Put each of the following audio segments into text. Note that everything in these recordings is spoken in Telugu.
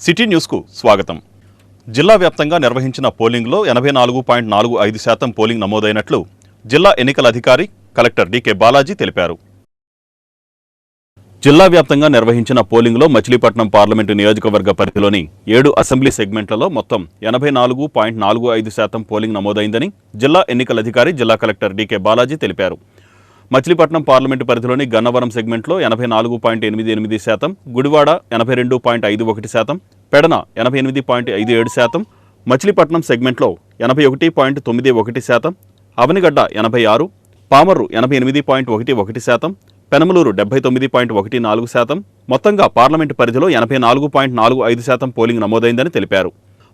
సిటీ న్యూస్కు స్వాగతం. జిల్లా వ్యాప్తంగా నిర్వహించిన పోలింగ్లో 84.45% పోలింగ్ నమోదైనట్లు జిల్లా ఎన్నికల అధికారి కలెక్టర్ డి.కె. బాలాజీ తెలిపారు. జిల్లా వ్యాప్తంగా నిర్వహించిన పోలింగ్లో మచిలీపట్నం పార్లమెంటు నియోజకవర్గ పరిధిలోని 7 అసెంబ్లీ సెగ్మెంట్లలో మొత్తం 84.45% పోలింగ్ నమోదైందని జిల్లా ఎన్నికల అధికారి జిల్లా కలెక్టర్ డి.కె. బాలాజీ తెలిపారు. మచిలీపట్నం పార్లమెంటు పరిధిలోని గన్నవరం సెగ్మెంట్లో 84.88%, గుడివాడ 82.51%, పెడన 88.57%, మచిలీపట్నం సెగ్మెంట్లో 81.91%, అవనిగడ్డ 86%, పామర్రు 88.11%, పెనమలూరు 79.14%, మొత్తంగా పార్లమెంటు పరిధిలో 84.45% పోలింగ్ నమోదైందని తెలిపారు.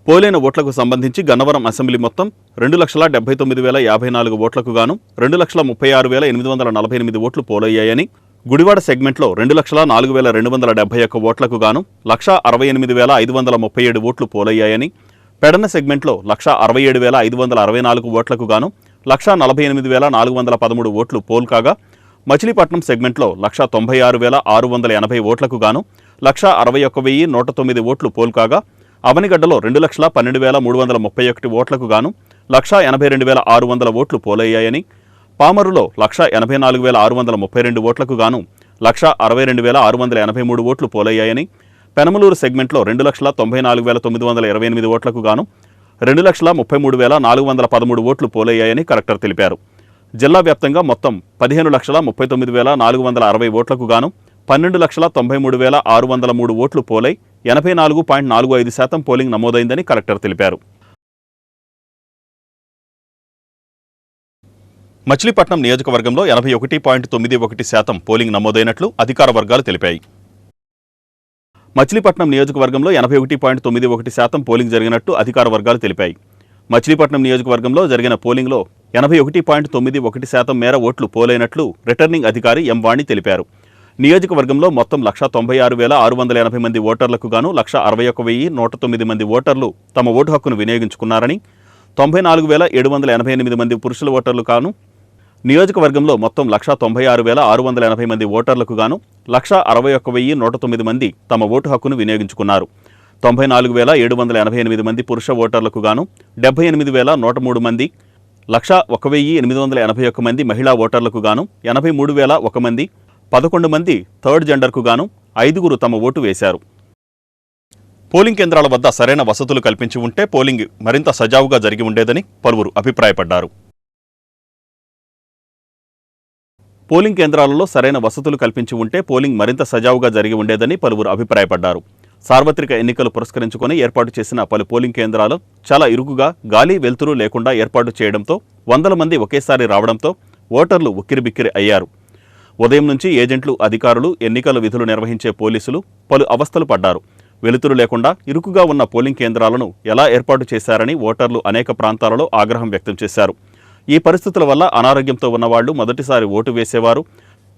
పోలైన ఓట్లకు సంబంధించి గన్నవరం అసెంబ్లీ మొత్తం 2,79,054 ఓట్లకు గాను 2,36,848 ఓట్లు పోలయ్యాయని, గుడివాడ సెగ్మెంట్లో 2,04,271 ఓట్లకు గాను 1,68,537 ఓట్లు పోలయ్యాయని, పెడన సెగ్మెంట్లో 1,67,564 ఓట్లకు గాను 1,48,413 ఓట్లు పోల్ కాగా, మచిలీపట్నం సెగ్మెంట్లో 1,96,680 ఓట్లకు గాను 1,61,109 ఓట్లు పోల్ కాగా, అవనిగడ్డలో 2,12,331 ఓట్లకు గాను 1,82,600 ఓట్లు పోలయ్యాయని, పామరులో 1,84,632 ఓట్లకు గాను 1,62,683 ఓట్లు పోలయ్యాయని, పెనమలూరు సెగ్మెంట్లో 2,94,928 ఓట్లకు గాను 2,33,413 ఓట్లు పోలయ్యాయని కలెక్టర్ తెలిపారు. జిల్లా వ్యాప్తంగా మొత్తం 15,39,460 ఓట్లకు గాను 12,93,603 ఓట్లు పోలై 84.45% పోలింగ్ నమోదైందని కలెక్టర్ తెలిపారు. మచిలీపట్నం నియోజకవర్గంలో 81.91% పోలింగ్ నమోదైనట్లు అధికార వర్గాలు తెలిపాయి. మచిలీపట్నం నియోజకవర్గంలో 81.91% పోలింగ్ జరిగినట్టు అధికార వర్గాలు తెలిపాయి. మచిలీపట్నం నియోజకవర్గంలో జరిగిన పోలింగ్లో 81.91% మేర ఓట్లు పోలైనట్లు రిటర్నింగ్ అధికారి ఎం. వాణి తెలిపారు. నియోజకవర్గంలో మొత్తం 196,680 మంది ఓటర్లకు గాను 161,109 మంది ఓటర్లు తమ ఓటు హక్కును వినియోగించుకున్నారని, 94,788 మంది పురుషుల ఓటర్లు గాను నియోజకవర్గంలో మొత్తం 196,680 మంది ఓటర్లకు గాను 161,109 మంది తమ ఓటు హక్కును వినియోగించుకున్నారు. 94,788 మంది పురుష ఓటర్లకు గాను 78,103 మంది, 101,881 మంది మహిళా ఓటర్లకు గాను 83,001 మంది, 11 మంది థర్డ్ జెండర్కు గాను 5 తమ ఓటు వేశారు. పోలింగ్ కేంద్రాల వద్ద సరైన వసతులు కల్పించి ఉంటే పోలింగ్ మరింత సజావుగా జరిగి ఉండేదని పలువురు అభిప్రాయపడ్డారు. పోలింగ్ కేంద్రాలలో సరైన వసతులు కల్పించి ఉంటే పోలింగ్ మరింత సజావుగా జరిగి ఉండేదని పలువురు అభిప్రాయపడ్డారు. సార్వత్రిక ఎన్నికలు పురస్కరించుకొని ఏర్పాటు చేసిన పలు పోలింగ్ కేంద్రాలు చాలా ఇరుకుగా గాలి వెలుతురు లేకుండా ఏర్పాటు చేయడంతో 100 మంది ఒకేసారి రావడంతో ఓటర్లు ఉక్కిరిబిక్కిరి అయ్యారు. ఉదయం నుంచి ఏజెంట్లు, అధికారులు, ఎన్నికల విధులు నిర్వహించే పోలీసులు పలు అవస్థలు పడ్డారు. వెలుతురు లేకుండా ఇరుకుగా ఉన్న పోలింగ్ కేంద్రాలను ఎలా ఏర్పాటు చేశారని ఓటర్లు అనేక ప్రాంతాలలో ఆగ్రహం వ్యక్తం చేశారు. ఈ పరిస్థితుల వల్ల అనారోగ్యంతో ఉన్నవాళ్లు, మొదటిసారి ఓటు వేసేవారు,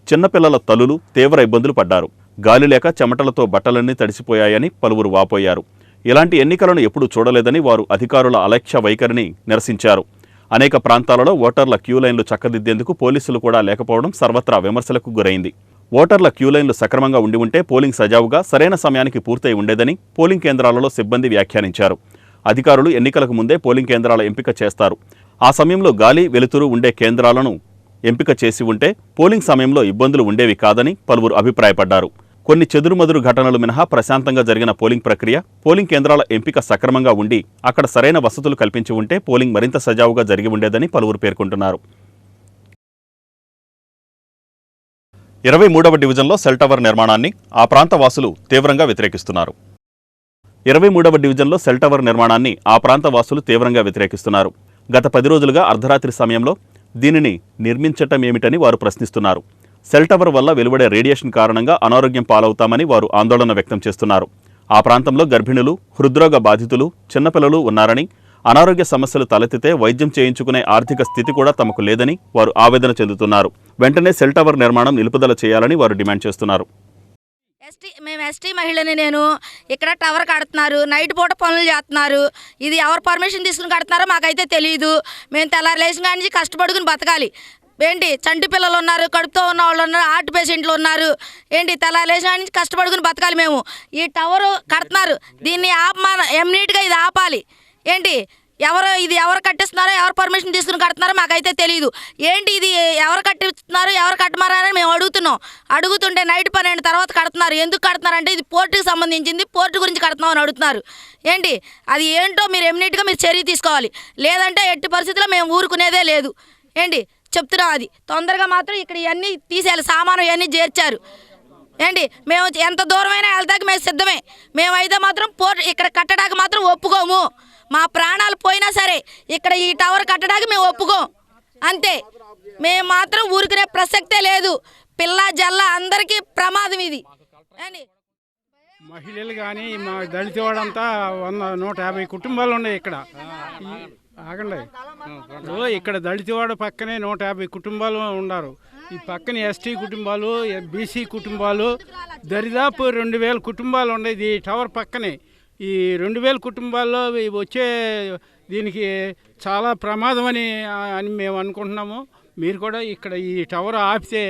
చిన్నపిల్లల తల్లులు తీవ్ర ఇబ్బందులు పడ్డారు. గాలి లేక చెమటలతో బట్టలన్నీ తడిసిపోయాయని పలువురు వాపోయారు. ఇలాంటి ఎన్నికలను ఎప్పుడూ చూడలేదని వారు అధికారుల అలక్ష్య వైఖరిని నిరసించారు. అనేక ప్రాంతాలలో ఓటర్ల క్యూలైన్లు చక్కదిద్దేందుకు పోలీసులు కూడా లేకపోవడం సర్వత్రా విమర్శలకు గురైంది. ఓటర్ల క్యూలైన్లు సక్రమంగా ఉండి ఉంటే పోలింగ్ సజావుగా సరైన సమయానికి పూర్తయి ఉండేదని పోలింగ్ కేంద్రాలలో సిబ్బంది వ్యాఖ్యానించారు. అధికారులు ఎన్నికలకు ముందే పోలింగ్ కేంద్రాల ఎంపిక చేస్తారు. ఆ సమయంలో గాలి వెలుతురు ఉండే కేంద్రాలను ఎంపిక చేసి ఉంటే పోలింగ్ సమయంలో ఇబ్బందులు ఉండేవి కాదని పలువురు అభిప్రాయపడ్డారు. కొన్ని చెదురుమదురు ఘటనలు మినహా ప్రశాంతంగా జరిగిన పోలింగ్ ప్రక్రియ, పోలింగ్ కేంద్రాల ఎంపిక సక్రమంగా ఉండి అక్కడ సరైన వసతులు కల్పించి ఉంటే పోలింగ్ మరింత సజావుగా జరిగి ఉండేదని పలువురు పేర్కొంటున్నారు. 23వ డివిజన్లో సెల్ టవర్ నిర్మాణాన్ని ఆ ప్రాంత వాసులు తీవ్రంగా వ్యతిరేకిస్తున్నారు. 23వ డివిజన్లో సెల్ టవర్ నిర్మాణాన్ని ఆ ప్రాంత వాసులు తీవ్రంగా వ్యతిరేకిస్తున్నారు. గత 10 రోజులుగా అర్ధరాత్రి సమయంలో దీనిని నిర్మించటమేమిటని వారు ప్రశ్నిస్తున్నారు. సెల్ టవర్ వల్ల వెలువడే రేడియేషన్ కారణంగా అనారోగ్యం పాలవుతామని వారు ఆందోళన వ్యక్తం చేస్తున్నారు. ఆ ప్రాంతంలో గర్భిణులు, హృద్రోగ బాధితులు, చిన్నపిల్లలు ఉన్నారని, అనారోగ్య సమస్యలు తలెత్తితే వైద్యం చేయించుకునే ఆర్థిక స్థితి కూడా తమకు లేదని వారు ఆవేదన చెందుతున్నారు. వెంటనే సెల్ టవర్ నిర్మాణం నిలుపుదల చేయాలని వారు డిమాండ్ చేస్తున్నారు. మేము ఎస్టీ మహిళని, నేను ఇక్కడ టవర్ కడుతున్నారు, నైట్ పూట పనులు చేస్తున్నారు. ఇది ఎవరు పర్మిషన్ తీసుకుని కడుతున్నారో మాకైతే తెలియదు. మేము తెల్లారి లేచిన కాడి నుంచి కష్టపడుకుని బతకాలి. ఏంటి చంటి పిల్లలు ఉన్నారు, కడుపుతో ఉన్న వాళ్ళు ఉన్నారు, హార్ట్ పేషెంట్లు ఉన్నారు. ఏంటి తెల్లాలేసిన నుంచి కష్టపడుకుని బతకాలి మేము. ఈ టవరు కడుతున్నారు, దీన్ని ఎమ్నీట్గా ఇది ఆపాలి. ఏంటి ఎవరు కట్టిస్తున్నారో, ఎవరు పర్మిషన్ తీసుకుని కడుతున్నారో మాకైతే తెలియదు. ఏంటి ఇది ఎవరు కట్టిస్తున్నారు, ఎవరు కట్టమారని మేము అడుగుతుంటే నైట్ 12 తర్వాత కడుతున్నారు. ఎందుకు కడుతున్నారంటే ఇది పోర్టుకి సంబంధించింది, పోర్టు గురించి కడుతున్నాం అని అడుగుతున్నారు. ఏంటి అది ఏంటో మీరు ఎమ్నీట్గా మీరు చర్య తీసుకోవాలి, లేదంటే ఎట్టి పరిస్థితుల్లో మేము ఊరుకునేదే లేదు. ఏంటి చెప్తున్నాం, అది తొందరగా మాత్రం ఇక్కడ ఇవన్నీ తీసేయాలి. సామాను ఇవన్నీ చేర్చారు. ఏంటి మేము ఎంత దూరమైనా వెళ్తాకి మేము సిద్ధమే. మేమైతే మాత్రం పోర్టు ఇక్కడ కట్టడానికి మాత్రం ఒప్పుకోము. మా ప్రాణాలు పోయినా సరే ఇక్కడ ఈ టవర్ కట్టడానికి మేము ఒప్పుకోం. అంతే, మేము మాత్రం ఊరుకునే ప్రసక్తే లేదు. పిల్ల జల్ల అందరికీ ప్రమాదం ఇది. మహిళలు కానీ మా దళిత వాడంతా 150 కుటుంబాలు ఉన్నాయి ఇక్కడ. ఆగండి, ఇక్కడ దళితవాడ పక్కనే 150 కుటుంబాలు ఉన్నారు. ఈ పక్కన ఎస్టీ కుటుంబాలు, బీసీ కుటుంబాలు, దరిదాపు 2000 కుటుంబాలు ఉన్నాయి ఈ టవర్ పక్కనే. ఈ 2000 కుటుంబాల్లో వచ్చే దీనికి చాలా ప్రమాదం అని మేము అనుకుంటున్నాము. మీరు కూడా ఇక్కడ ఈ టవర్ ఆపితే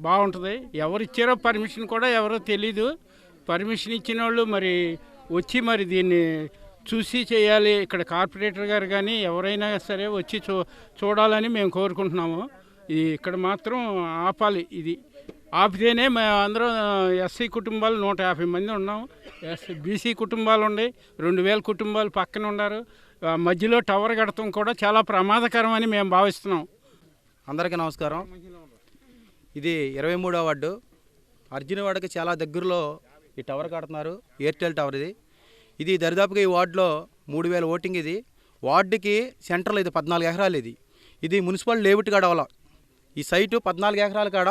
బాగుంటుంది. ఎవరు ఇచ్చారో పర్మిషన్ కూడా ఎవరో తెలీదు. పర్మిషన్ ఇచ్చిన వాళ్ళు మరి వచ్చి మరి దీన్ని చూసి చేయాలి. ఇక్కడ కార్పొరేటర్ గారు కానీ ఎవరైనా సరే వచ్చి చూడాలని మేము కోరుకుంటున్నాము. ఇక్కడ మాత్రం ఆపాలి. ఇది ఆపితేనే మేము అందరం ఎస్సీ కుటుంబాలు 150 మంది ఉన్నాము. బీసీ కుటుంబాలు ఉన్నాయి, 2000 కుటుంబాలు పక్కన ఉన్నారు. మధ్యలో టవర్ కడటం కూడా చాలా ప్రమాదకరం అని మేము భావిస్తున్నాం. అందరికీ నమస్కారం. ఇది 23వ వార్డు అర్జునవాడకి చాలా దగ్గరలో ఈ టవర్ కడుతున్నారు. ఎయిర్టెల్ టవర్ ఇది దరిదాపుగా ఈ వార్డులో 3000 ఓటింగ్. ఇది వార్డుకి సెంటర్లో ఇది 14 ఎకరాలు. ఇది మున్సిపల్ లేఅవుట్ కాడ అవ్వాల. ఈ సైటు 14 ఎకరాల కాడ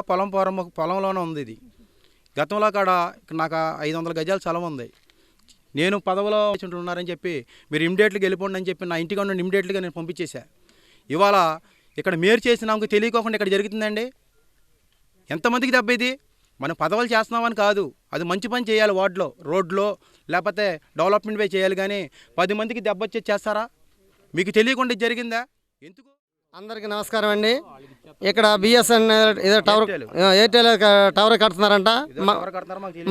పొలంలోనే ఉంది. ఇది గతంలో కాడ నాకు 500 గజాల స్థలం ఉంది. నేను పదవిలో ఉన్నారని చెప్పి మీరు ఇమ్మీడియట్గా వెళ్ళిపోండి అని చెప్పి నా ఇంటికి ఉండి ఇమ్మీడియట్గా నేను పంపించేశా. ఇవాళ ఇక్కడ మేరు చేసిన నాకు తెలియకోకుండా ఇక్కడ జరుగుతుందండి. ఎంతమందికి దెబ్బ ఇది? మనం పదవులు చేస్తున్నామని కాదు, అది మంచి పని చేయాలి. వార్డులో రోడ్లో లేకపోతే డెవలప్మెంట్ పై చేయాలి. కానీ 10 మందికి దెబ్బ వచ్చేది చేస్తారా? మీకు తెలియకుండా జరిగిందా? ఎందుకు? అందరికీ నమస్కారం అండి. ఇక్కడ బిఎస్ఎన్ఎల్ ఏదో టవర్ ఎయిర్టెల్ టవర్ కడుతున్నారంట.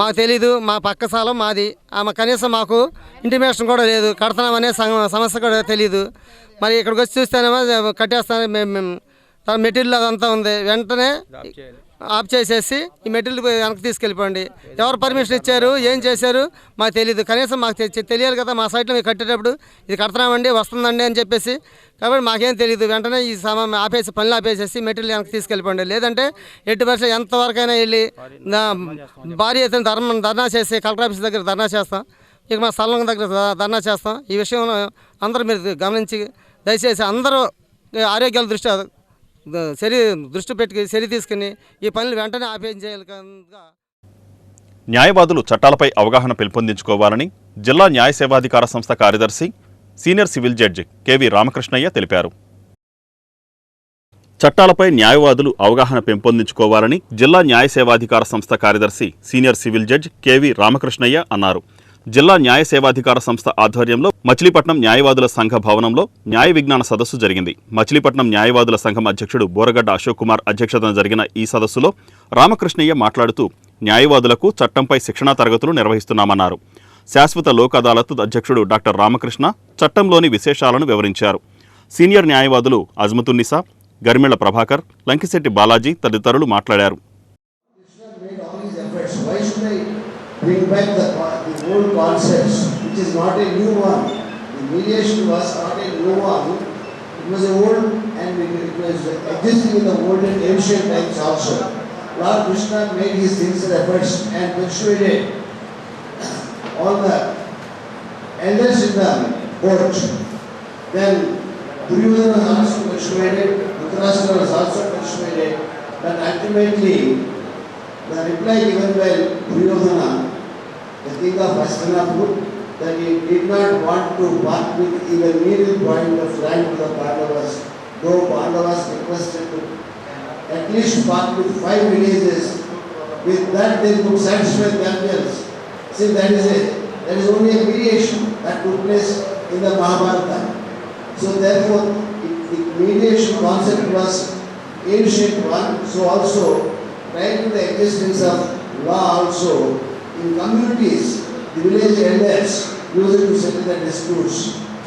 మాకు తెలీదు. మా పక్క స్థలం మాది. కనీసం మాకు ఇంటిమేషన్ కూడా లేదు. కడుతున్నామనే సమస్య కూడా తెలీదు. మరి ఇక్కడికి వచ్చి చూస్తేనేమో కట్టేస్తాను మేము మెటీరియల్ అదంతా ఉంది. వెంటనే ఆఫ్ చేసేసి ఈ మెటీరియల్ వెనక్కి తీసుకెళ్ళిపోండి. ఎవరు పర్మిషన్ ఇచ్చారు, ఏం చేశారు మాకు తెలియదు. కనీసం మాకు తెలియాలి కదా. మా సైట్లో మేము కట్టేటప్పుడు ఇది కడుతున్నామండి, వస్తుందండి అని చెప్పేసి. కాబట్టి మాకేం తెలియదు. వెంటనే ఈ ఆపేసి పనులు ఆపేసేసి మెటీరియల్ వెనక్కి తీసుకెళ్ళిపోండి. లేదంటే ఎట్టి పరిస్థితి ఎంతవరకైనా వెళ్ళి భారీ ఎత్తున ధర్నా చేసి కలెక్టర్ ఆఫీస్ దగ్గర ధర్నా చేస్తాం. ఇక మా స్థలం దగ్గర ధర్నా చేస్తాం. ఈ విషయంలో అందరూ మీరు గమనించి దయచేసి అందరూ ఆరోగ్యాల దృష్టి పెట్టి చర్య తీసుకుని ఈ పనులు వెంటనే ఆపేయించేయాలి. న్యాయవాదులు చట్టాలపై అవగాహన పెంపొందించుకోవాలని జిల్లా న్యాయ సేవాధికార సంస్థ కార్యదర్శి senior civil judge KV Ramakrishnaiah తెలిపారు. చట్టాలపై న్యాయవాదులు అవగాహన పెంపొందించుకోవాలని జిల్లా న్యాయ సేవాధికార సంస్థ కార్యదర్శి senior civil judge KV Ramakrishnaiah అన్నారు. జిల్లా న్యాయ సేవాధికార సంస్థ ఆధ్వర్యంలో మచిలీపట్నం న్యాయవాదుల సంఘ భవనంలో న్యాయ విజ్ఞాన సదస్సు జరిగింది. మచిలీపట్నం న్యాయవాదుల సంఘం అధ్యక్షుడు బోరగడ్డ అశోక్ కుమార్ అధ్యక్షతన జరిగిన ఈ సదస్సులో రామకృష్ణయ్య మాట్లాడుతూ న్యాయవాదులకు చట్టంపై శిక్షణా తరగతులు నిర్వహిస్తున్నామన్నారు. శాశ్వత లోక్ అదాలత్ అధ్యక్షుడు డాక్టర్ రామకృష్ణ చట్టంలోని విశేషాలను వివరించారు. సీనియర్ న్యాయవాదులు అజ్మతున్నిసా, గరిమెళ్ల ప్రభాకర్, లంకిశెట్టి బాలాజీ తదితరులు మాట్లాడారు. Bring back the old concepts, which is not a new one. The mediation was not a new one. It was a old, and it was existing in the old and ancient times also. Lord Krishna made his sincere efforts and persuaded all the elders in the court. Then Duryodhana was also persuaded, Dhritarashtra was also persuaded, but ultimately the reply given by Duryodhana, the king of Hastinapur, that he did not want to part with even needle point of land to the Pandavas, though Pandavas requested to at least part with 5 villages. With that they could satisfy themselves. See, that is only a mediation that took place in the Mahabharata. So therefore, the mediation concept was ancient one, so also prior to the existence of law also, in communities, the village elders used to settle the disputes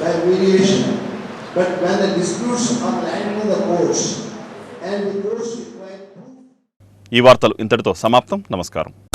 by mediation. But when the disputes are landed in the courts and the courts require proof. ఈ వార్తలు ఇంతటితో సమాప్తం. నమస్కారం.